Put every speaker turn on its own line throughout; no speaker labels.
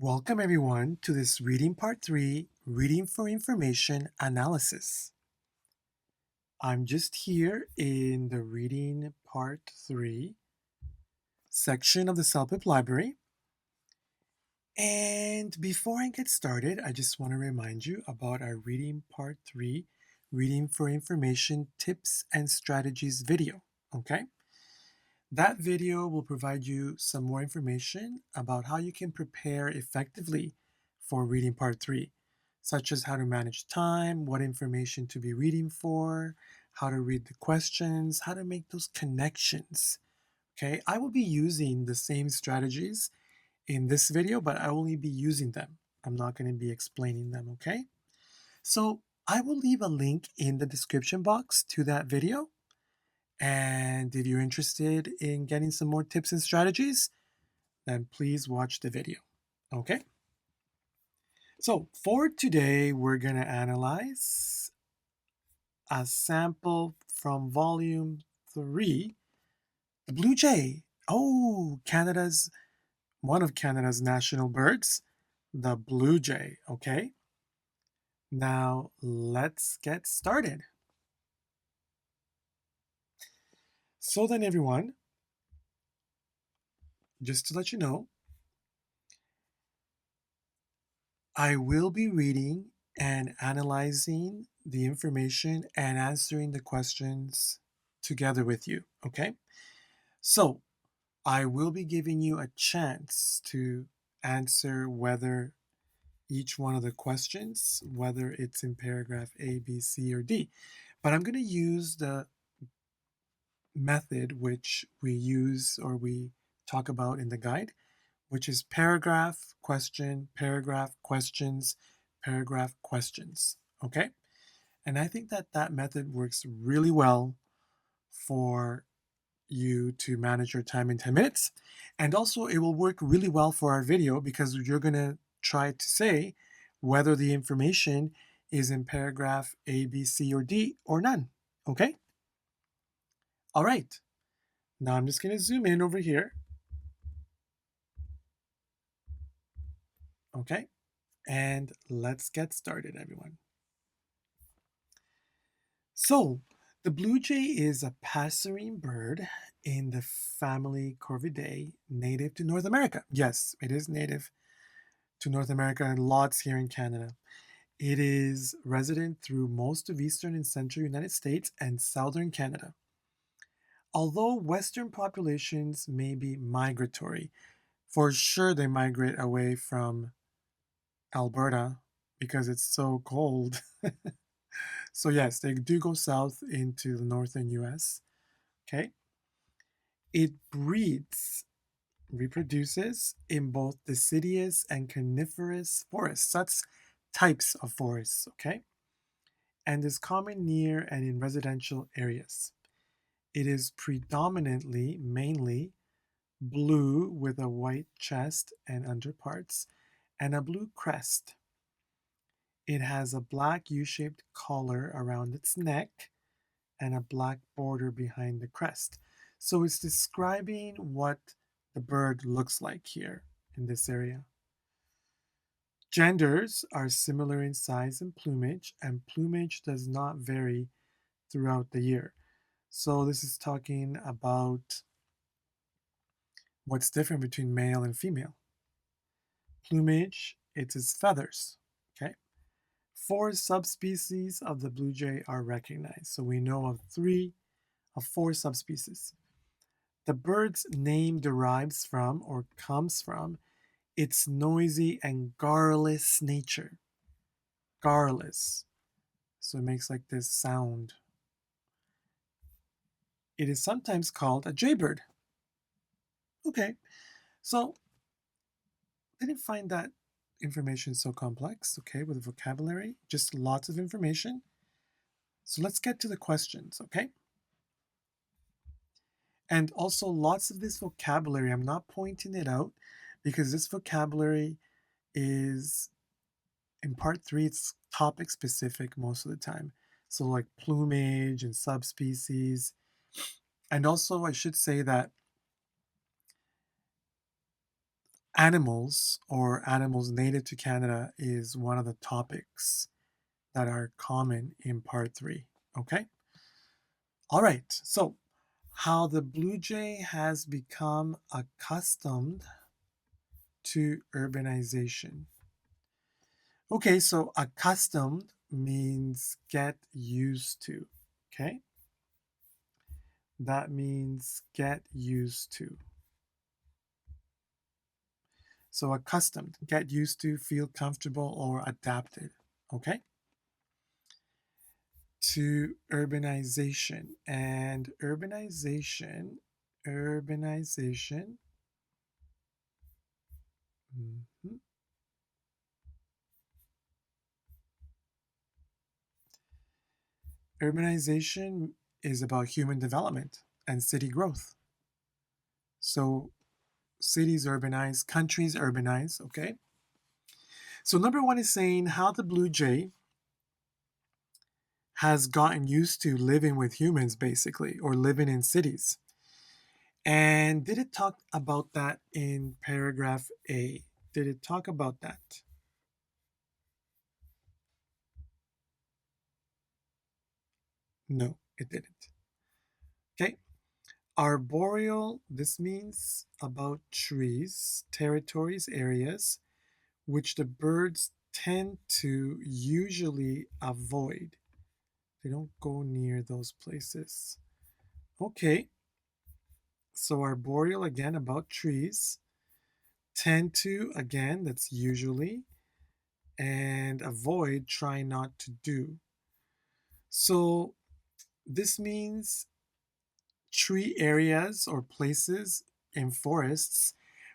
Welcome everyone to this reading part 3, Reading for Information Analysis. I'm just here in the reading part 3 section of the CELPIP library. And before I get started, I just want to remind you about our reading part 3, Reading for Information Tips and Strategies video, okay? That video will provide you some more information about how you can prepare effectively for reading part 3, such as how to manage time, what information to be reading for, how to read the questions, how to make those connections. Okay, I will be using the same strategies in this video, but I will only be using them. I'm not going to be explaining them, okay? So I will leave a link in the description box to that video. And if you're interested in getting some more tips and strategies, then please watch the video. Okay? So for today, we're going to analyze a sample from volume 3, the blue jay. Oh, one of Canada's national birds, the blue jay. Okay? Now let's get started. So then everyone, just to let you know, I will be reading and analyzing the information and answering the questions together with you, okay? So I will be giving you a chance to answer whether each one of the questions, whether it's in paragraph A, B, C, or D. But I'm going to use the method which we use or we talk about in the guide, which is paragraph, question, paragraph, questions, paragraph, questions. Okay? And I think that that method works really well for you to manage your time in 10 minutes. And also, it will work really well for our video because you're going to try to say whether the information is in paragraph A, B, C, or D, or none. Okay? All right. Now I'm just going to zoom in over here. Okay? And let's get started, everyone. So, the blue jay is a passerine bird in the family Corvidae, native to North America. Yes, it is native to North America and lots here in Canada. It is resident through most of eastern and central United States and southern Canada. Although western populations may be migratory, for sure they migrate away from Alberta because it's so cold. So yes, they do go south into the northern US. Okay. It reproduces in both deciduous and coniferous forests. That's types of forests, okay? And is common near and in residential areas. It is mainly blue with a white chest and underparts and a blue crest. It has a black U-shaped collar around its neck and a black border behind the crest. So it's describing what the bird looks like here in this area. Genders are similar in size and plumage does not vary throughout the year. So this is talking about what's different between male and female. Plumage, it's its feathers, okay? 4 subspecies of the blue jay are recognized. So we know of 4 subspecies. The bird's name derives from or comes from its noisy and garrulous nature. Garrulous. So it makes like this sound. It is sometimes called a jaybird. Okay, so I didn't find that information so complex, okay, with vocabulary, just lots of information. So let's get to the questions, okay? And also lots of this vocabulary, I'm not pointing it out because this vocabulary is, in part 3, it's topic specific most of the time. So like plumage and subspecies. And also I should say that animals or animals native to Canada is one of the topics that are common in part 3. Okay? All right. So, how the blue jay has become accustomed to urbanization. Okay, so accustomed means get used to. Okay? That means get used to. So accustomed, get used to, feel comfortable, or adapted. Okay? To urbanization. And urbanization, mhm. Urbanization is about human development and city growth. So cities urbanize, countries urbanize, okay? So number 1 is saying how the blue jay has gotten used to living with humans, basically, or living in cities. And did it talk about that in paragraph A? Did it talk about that? No, it didn't. Okay. Arboreal, this means about trees, territories, areas, which the birds tend to usually avoid. They don't go near those places. Okay. So arboreal, again, about trees. Tend to, again, that's usually. And avoid, try not to do. So this means tree areas or places in forests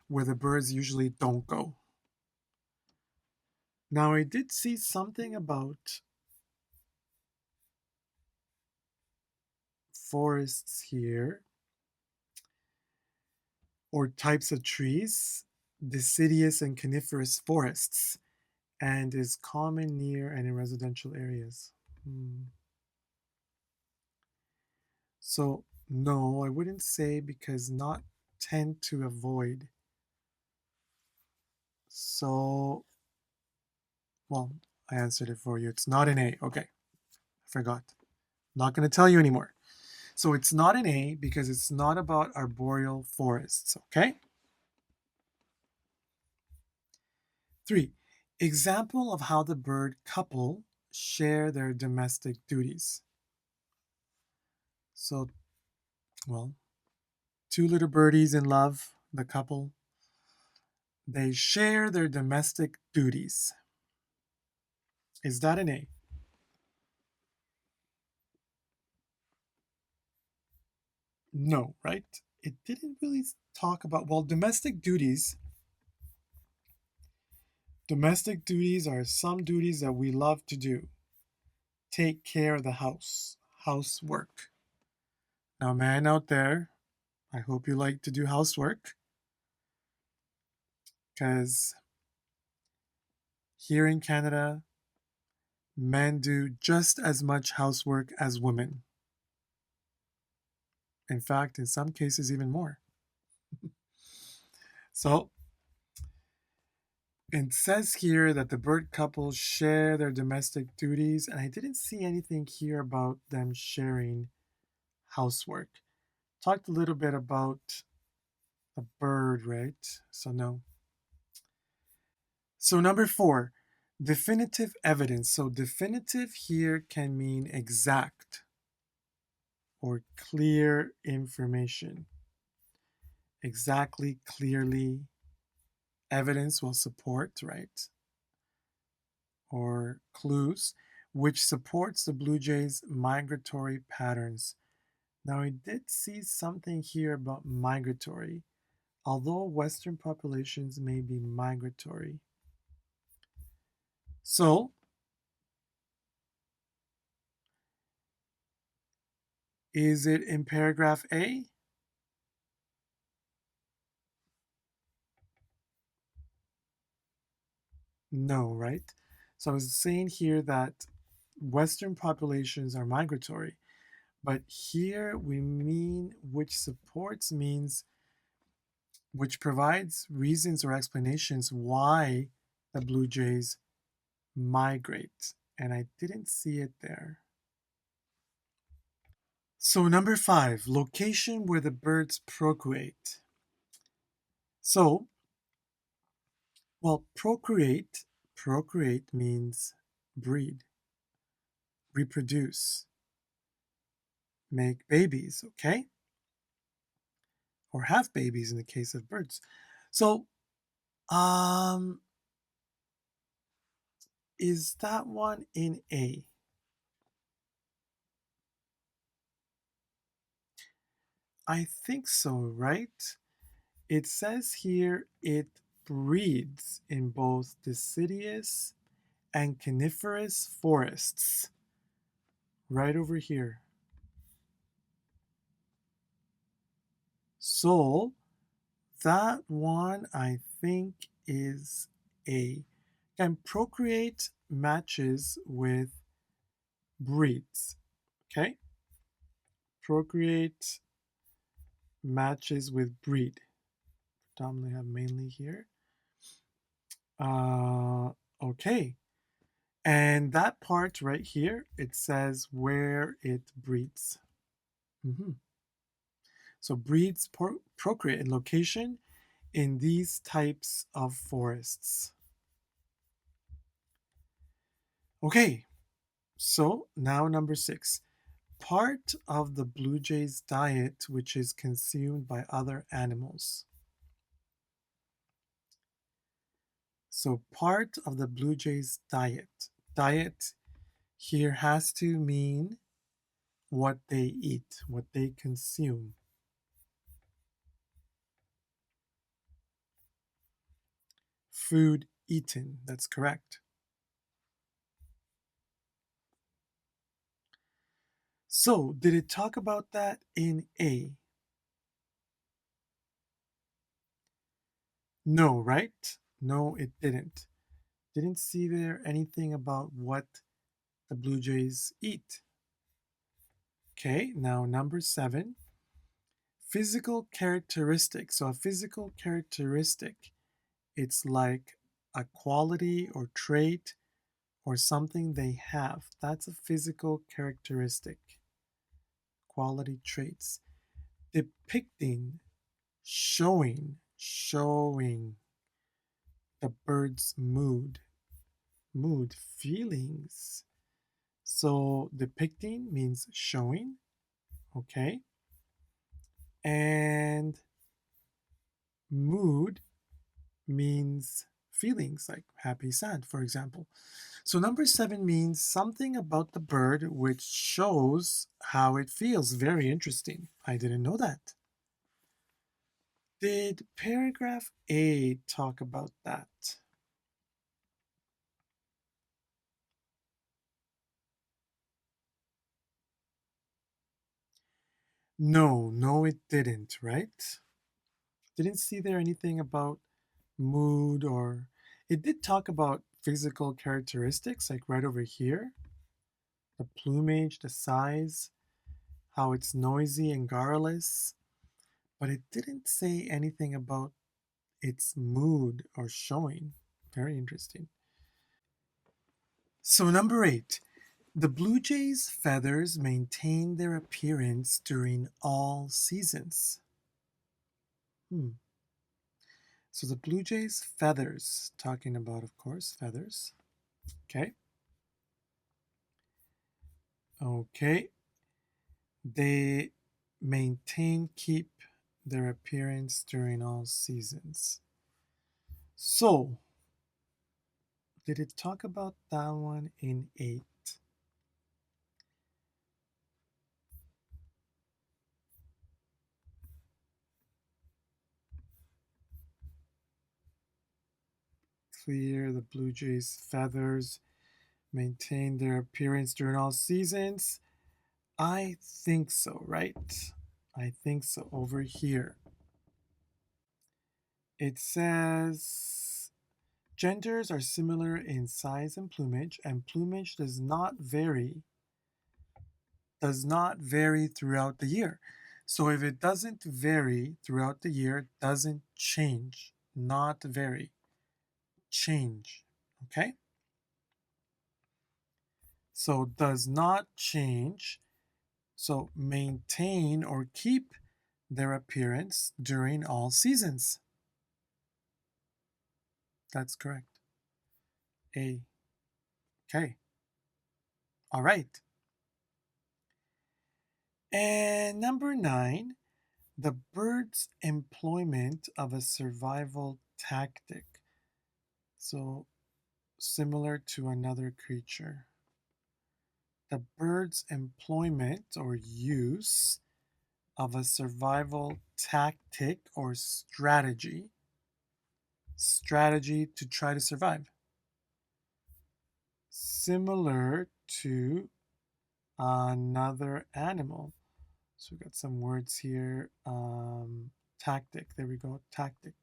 where the birds usually don't go. Now, I did see something about forests here or types of trees, deciduous and coniferous forests, and is common near and in residential areas. So, no, I wouldn't say because not tend to avoid. So, well, I answered it for you. It's not an A. Okay, I forgot. Not going to tell you anymore. So it's not an A because it's not about arboreal forests. Okay. 3. Example of how the bird couple share their domestic duties. So, well, two little birdies in love, the couple, they share their domestic duties. Is that an A? No, right? It didn't really talk about, well, domestic duties. Domestic duties are some duties that we love to do. Take care of the house, housework. Now, man out there, I hope you like to do housework because here in Canada, men do just as much housework as women. In fact, in some cases, even more. So, it says here that the bird couples share their domestic duties, and I didn't see anything here about them sharing housework. Talked a little bit about a bird, right? So, no. So, number 4, definitive evidence. So, definitive here can mean exact or clear information. Exactly, clearly, evidence will support, right? Or clues, which supports the blue jay's migratory patterns. Now, I did see something here about migratory, although Western populations may be migratory. So, is it in paragraph A? No, right? So I was saying here that Western populations are migratory, but here we mean which supports means which provides reasons or explanations why the blue jays migrate. And I didn't see it there. So, number 5, location where the birds procreate. So, well, procreate means breed, reproduce, make babies, okay? Or have babies in the case of birds. So, um, is that one in A? I think so, right? It says here it breeds in both deciduous and coniferous forests. Right over here. So that one I think is A. And procreate matches with breeds. Okay? Procreate matches with breed. Predominantly have mainly here. Okay. And that part right here, it says where it breeds. Mhm. So breeds procreate in location in these types of forests. Okay, so now number 6. Part of the blue jay's diet which is consumed by other animals. So part of the blue jay's diet. Diet here has to mean what they eat, what they consume. Food eaten, that's correct. So, did it talk about that in A? No, right? No, it didn't. Didn't see there anything about what the Blue Jays eat. Okay, now number 7, physical characteristics. So, a physical characteristic, it's like a quality or trait or something they have. That's a physical characteristic. Quality traits. Depicting, showing the bird's mood, feelings. So depicting means showing, okay? And mood means feelings like happy, sad, for example. So number 7 means something about the bird which shows how it feels. Very interesting. I didn't know that. Did paragraph A talk about that? No, it didn't, right? Didn't see there anything about mood or it did talk about physical characteristics, like right over here, the plumage, the size, how it's noisy and garrulous, but it didn't say anything about its mood or showing. Very interesting. So, number 8, the blue jay's feathers maintain their appearance during all seasons. Hmm. So, the blue jay's feathers, talking about, of course, feathers. Okay. Okay. They keep their appearance during all seasons. So, did it talk about that one in 8? Clear the blue jay's feathers, maintain their appearance during all seasons. I think so, right? I think so. Over here, it says genders are similar in size and plumage does not vary throughout the year. So if it doesn't vary throughout the year, doesn't change, not vary, change. Okay? So does not change. So maintain or keep their appearance during all seasons. That's correct. A. Okay. All right. And number 9, the bird's employment of a survival tactic. So similar to another creature. The bird's employment or use of a survival tactic or strategy. Strategy to try to survive. Similar to another animal. So we got some words here. Tactic. There we go. Tactic.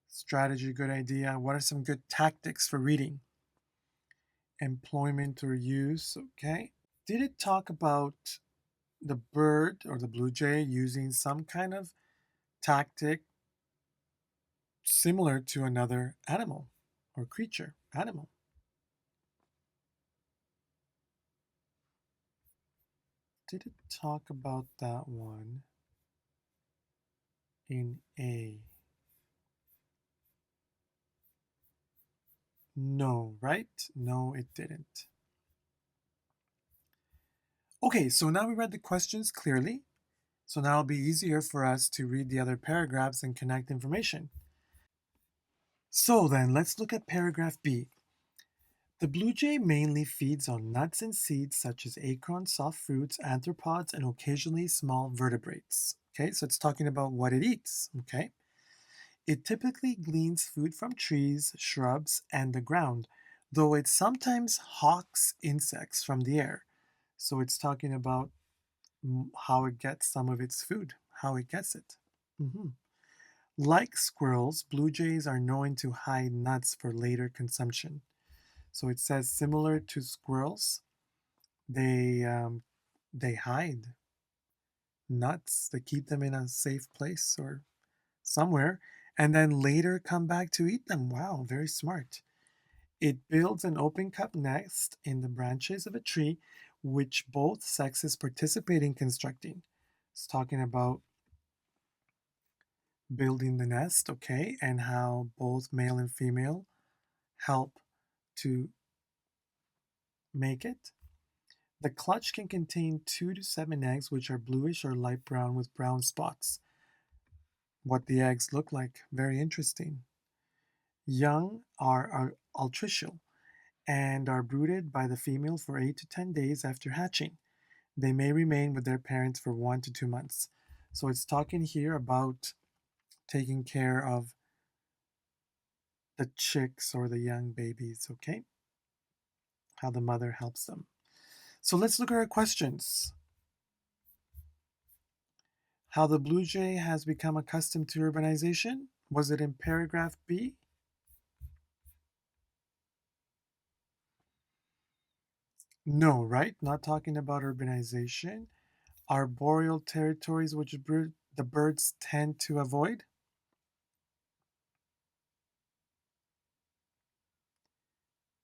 Strategy, good idea. What are some good tactics for reading? Employment or use. Okay. Did it talk about the bird or the blue jay using some kind of tactic similar to another animal or creature? Animal. Did it talk about that one in A? No, right? No, it didn't. Okay, so now we read the questions clearly. So now it'll be easier for us to read the other paragraphs and connect information. So then, let's look at paragraph B. The blue jay mainly feeds on nuts and seeds such as acorns, soft fruits, arthropods, and occasionally small vertebrates. Okay, so it's talking about what it eats. Okay, it typically gleans food from trees, shrubs, and the ground, though it sometimes hawks insects from the air. So it's talking about how it gets some of its food, how it gets it. Mhm. Like squirrels, blue jays are known to hide nuts for later consumption. So it says similar to squirrels, they um, they hide nuts. They keep them in a safe place or somewhere, and then later come back to eat them. Wow, very smart. It builds an open cup nest in the branches of a tree, which both sexes participate in constructing. It's talking about building the nest, okay, and how both male and female help to make it. The clutch can contain 2 to 7 eggs, which are bluish or light brown with brown spots. What the eggs look like, very interesting. Young are altricial and are brooded by the female for 8 to 10 days after hatching. They may remain with their parents for 1 to 2 months. So it's talking here about taking care of the chicks or the young babies, okay? How the mother helps them. So let's look at our questions. How the blue jay has become accustomed to urbanization? Was it in paragraph B? No, right? Not talking about urbanization. Arboreal territories which the birds tend to avoid?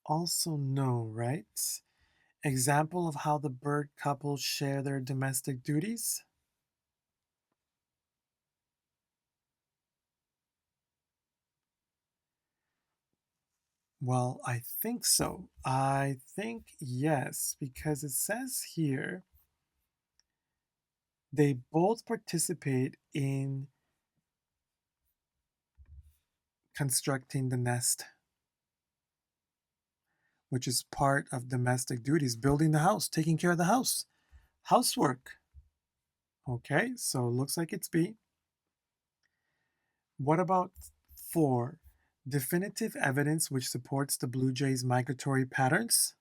Also no, right? Example of how the bird couples share their domestic duties? Well, I think so. I think yes, because it says here they both participate in constructing the nest, which is part of domestic duties, building the house, taking care of the house, housework. Okay, so it looks like it's B. What about 4? Definitive evidence which supports the blue jay's migratory patterns?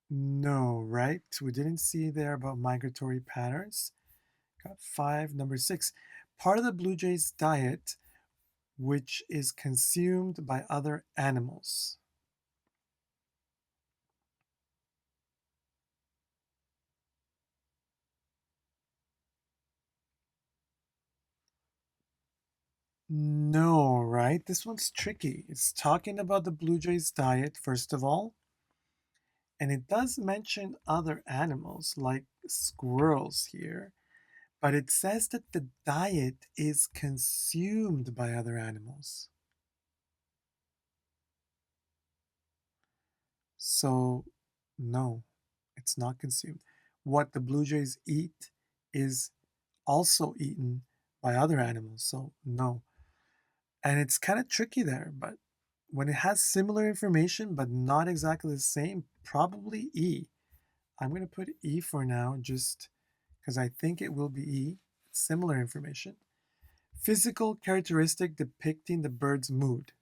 No, right? We didn't see there about migratory patterns. Got 5. Number 6. Part of the blue jay's diet which is consumed by other animals. No, right? This one's tricky. It's talking about the blue jay's diet, first of all, and it does mention other animals like squirrels here, but it says that the diet is consumed by other animals. So, no, it's not consumed. What the blue jays eat is also eaten by other animals. So, no. And it's kind of tricky there, but when it has similar information but not exactly the same, probably E. I'm going to put E for now just because I think it will be E. Similar information. Physical characteristic depicting the bird's mood.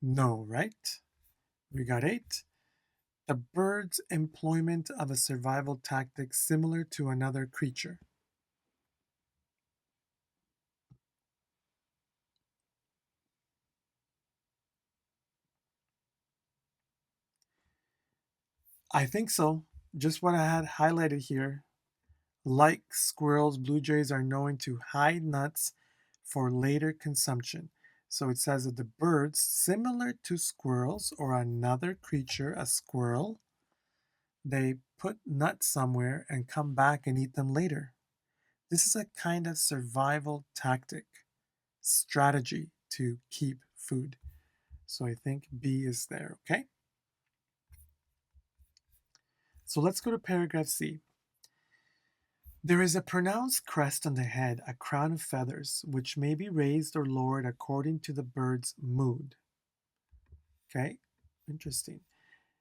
No, right? We got 8. The bird's employment of a survival tactic similar to another creature. I think so. Just what I had highlighted here. Like squirrels, blue jays are known to hide nuts for later consumption. So it says that the birds, similar to squirrels or another creature, a squirrel, they put nuts somewhere and come back and eat them later. This is a kind of survival tactic, strategy to keep food. So I think B is there, okay? So let's go to paragraph C. There is a pronounced crest on the head, a crown of feathers, which may be raised or lowered according to the bird's mood. Okay, interesting.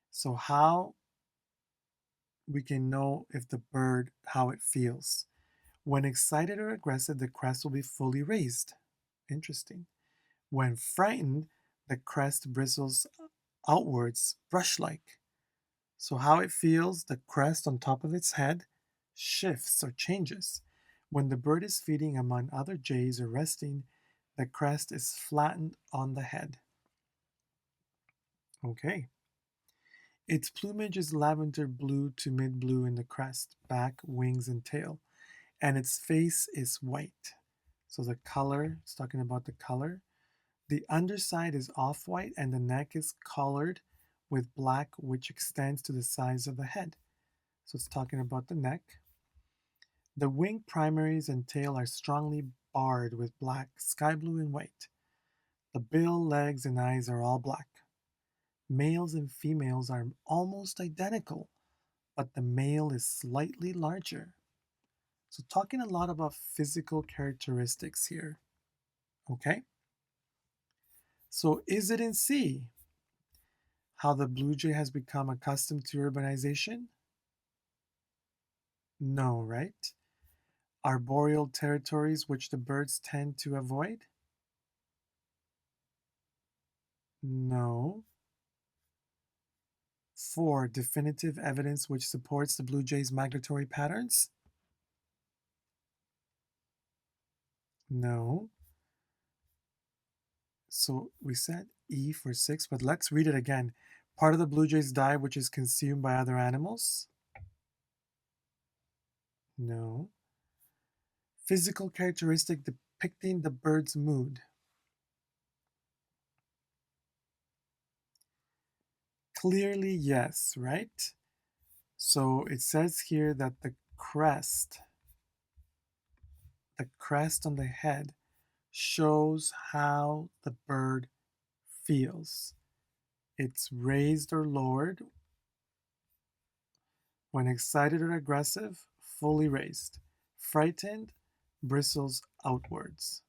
So, how we can know if the bird, how it feels. When excited or aggressive, the crest will be fully raised. Interesting. When frightened, the crest bristles outwards, brush like. So, how it feels, the crest on top of its head shifts or changes. When the bird is feeding among other jays or resting, the crest is flattened on the head. Okay. Its plumage is lavender blue to mid blue in the crest, back, wings, and tail, and its face is white. So, the color, it's talking about the color. The underside is off white, and the neck is colored with black, which extends to the sides of the head. So it's talking about the neck. The wing primaries and tail are strongly barred with black, sky blue, and white. The bill, legs, and eyes are all black. Males and females are almost identical, but the male is slightly larger. So, talking a lot about physical characteristics here. Okay? So, is it in C how the blue jay has become accustomed to urbanization? No, right? Arboreal territories which the birds tend to avoid? No. 4. Definitive evidence which supports the blue jay's migratory patterns? No. So we said E for 6, but let's read it again. Part of the blue jay's diet which is consumed by other animals? No. Physical characteristic depicting the bird's mood? Clearly, yes, right? So it says here that the crest on the head shows how the bird feels. It's raised or lowered when excited or aggressive, fully raised. Frightened, bristles outwards.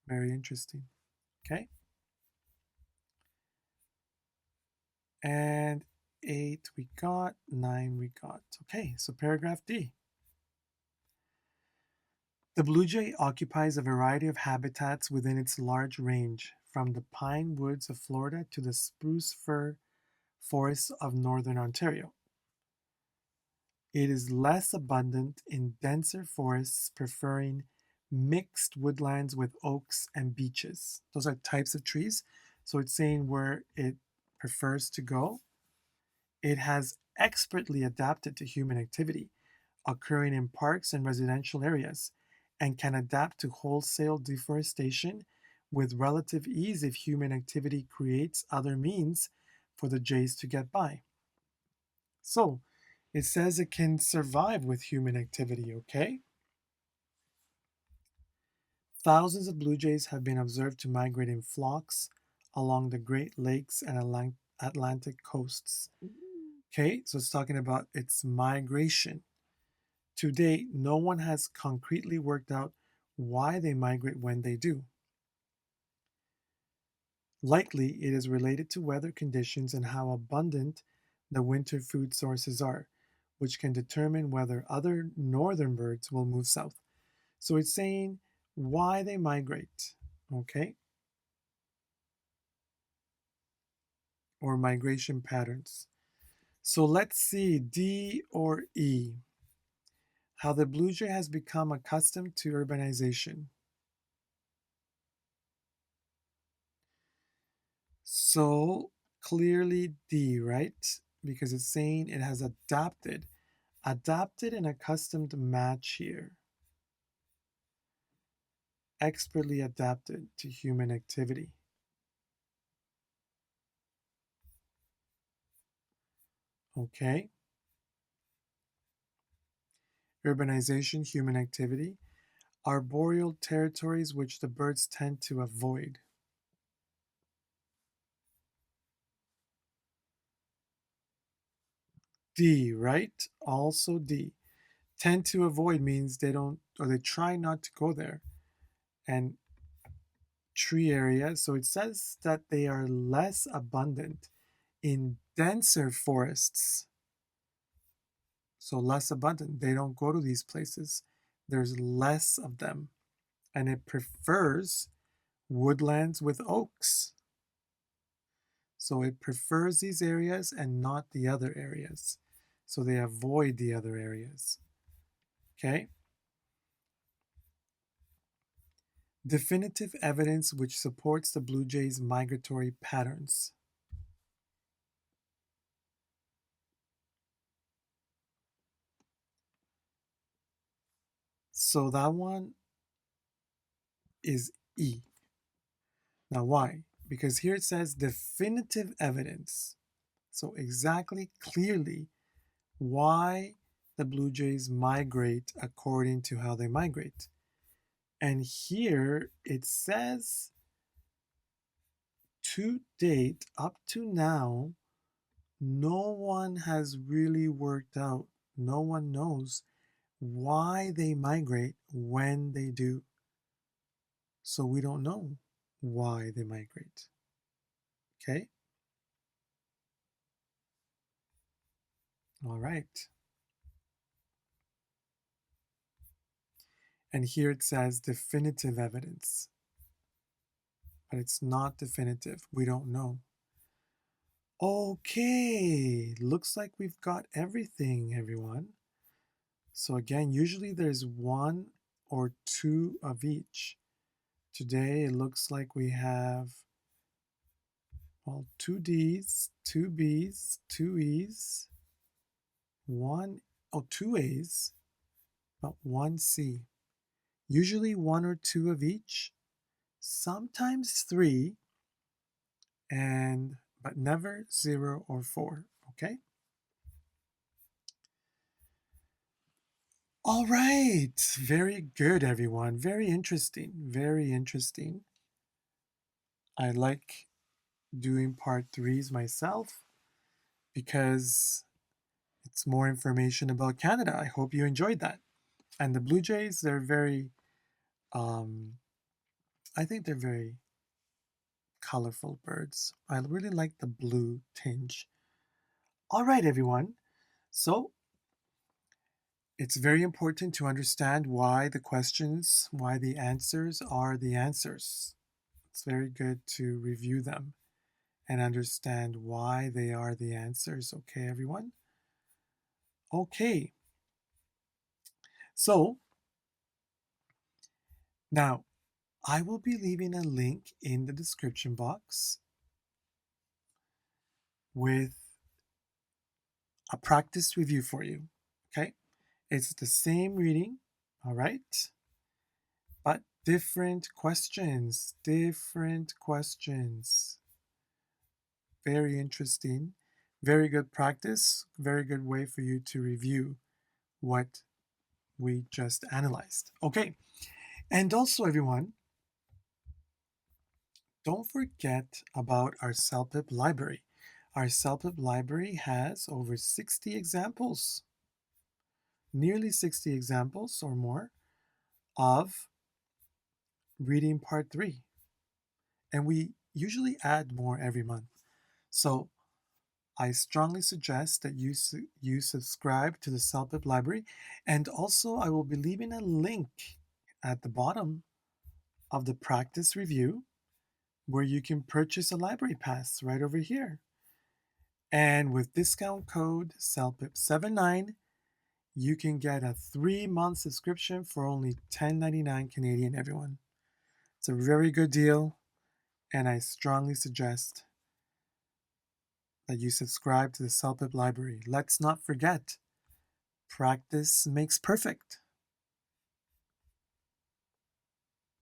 Very interesting. Okay. And 8 we got, 9 we got. Okay, so paragraph D. The blue jay occupies a variety of habitats within its large range, from the pine woods of Florida to the spruce fir forests of northern Ontario. It is less abundant in denser forests, preferring mixed woodlands with oaks and beeches. Those are types of trees. So it's saying where it prefers to go. It has expertly adapted to human activity, occurring in parks and residential areas, and can adapt to wholesale deforestation with relative ease if human activity creates other means for the jays to get by. So it says it can survive with human activity, okay? Thousands of blue jays have been observed to migrate in flocks along the Great Lakes and Atlantic coasts. Okay, so it's talking about its migration. To date, no one has concretely worked out why they migrate when they do. Likely, it is related to weather conditions and how abundant the winter food sources are, which can determine whether other northern birds will move south. So it's saying why they migrate, okay, or migration patterns. So let's see, D or E, how the blue jay has become accustomed to urbanization. So clearly D, right? Because it's saying it has adapted. Adapted and accustomed to match here. Expertly adapted to human activity. Okay. Urbanization, human activity. Arboreal territories which the birds tend to avoid. D, right? Also D. Tend to avoid means they don't, or they try not to go there. And tree areas, so it says that they are less abundant in denser forests. So less abundant. They don't go to these places. There's less of them. And it prefers woodlands with oaks. So it prefers these areas and not the other areas. So they avoid the other areas. Okay? Definitive evidence which supports the blue jay's migratory patterns. So that one is E. Now, why? Because here it says definitive evidence. So, exactly, clearly, why the blue jays migrate according to how they migrate. And here it says to date, up to now, no one has really worked out, no one knows why they migrate when they do. So we don't know why they migrate. Okay? All right. And here it says definitive evidence, but it's not definitive. We don't know. Okay, looks like we've got everything, everyone. So again, usually there's one or two of each. Today it looks like we have, well, two D's, two B's, two E's, two A's, but one C. Usually one or two of each, sometimes three, but never 0 or 4, okay? All right, very good, everyone. Very interesting, very interesting. I like doing part threes myself because it's more information about Canada. I hope you enjoyed that. And the Blue Jays, they're very, um, I think they're very colorful birds. I really like the blue tinge. All right, everyone. So it's very important to understand why the questions, why the answers are the answers. It's very good to review them and understand why they are the answers. Okay, everyone? Okay. So now I will be leaving a link in the description box with a practice review for you. Okay? It's the same reading, all right? But different questions, different questions. Very interesting. Very good practice. Very good way for you to review what we just analyzed. Okay. And also, everyone, don't forget about our CELPIP library. Our CELPIP library has over 60 examples, nearly 60 examples or more of reading part 3. And we usually add more every month. So I strongly suggest that you subscribe to the CELPIP library. And also, I will be leaving a link at the bottom of the practice review where you can purchase a library pass right over here. And with discount code CELPIP79, you can get a 3-month subscription for only $10.99 Canadian, everyone. It's a very good deal, and I strongly suggest that you subscribe to the CELPIP library. Let's not forget, practice makes perfect.